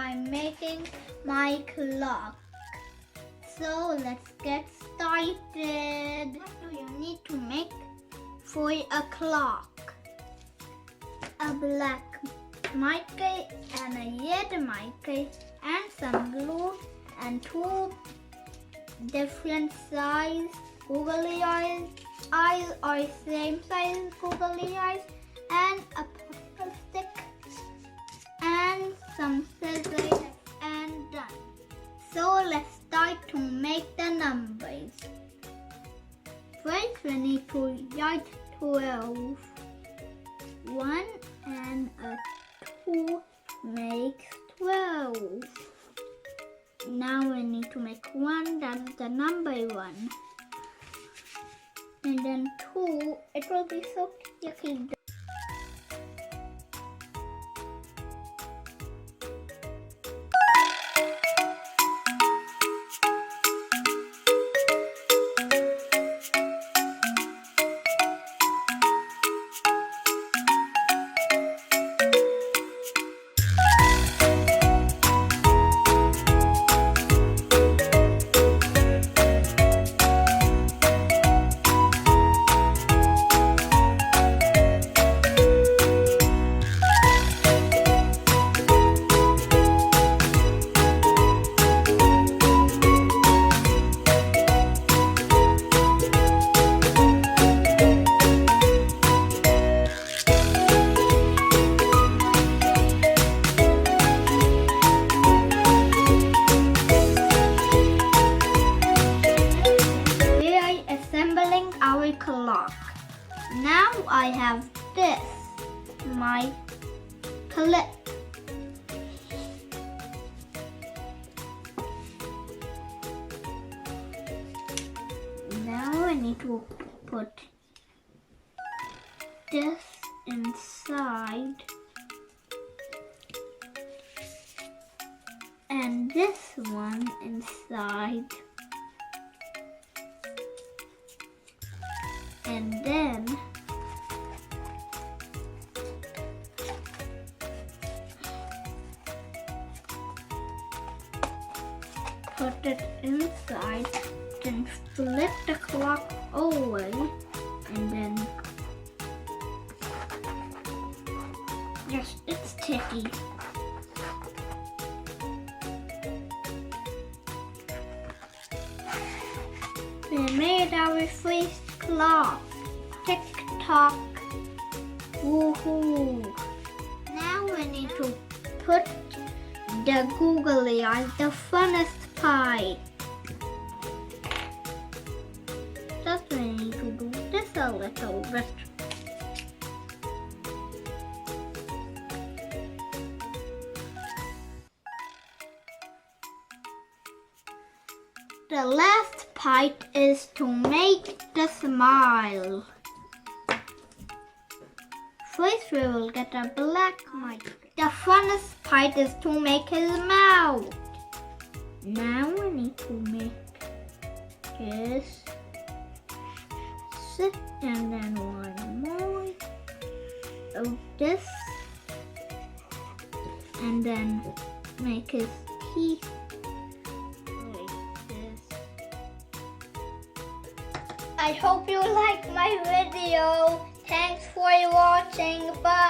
I'm making my clock. So let's get started. What do you need to make for a clock? A black marker and a red marker and some glue and two different size googly eyes or same size googly eyes and a purple stick and some scissors and done. So let's start to make the numbers. First we need to write 12. 1 and a 2 makes 12. Now we need to make 1, that's the number 1. And then 2, it will be so yucky. Our clock. Now I have this, my clip. Now I need to put this inside and this one inside. And then put it inside, then flip the clock over and then yes, it's sticky. We made our first clock. Tick tock. Woohoo! Now we need to put the googly eyes, the funnest part. Just we need to do this a little bit. The last part is to make the smile. First we will get a black marker. The funnest part is to make his mouth. Now we need to make this and then one more of this and then make his teeth. I hope you like my video. Thanks for watching. Bye.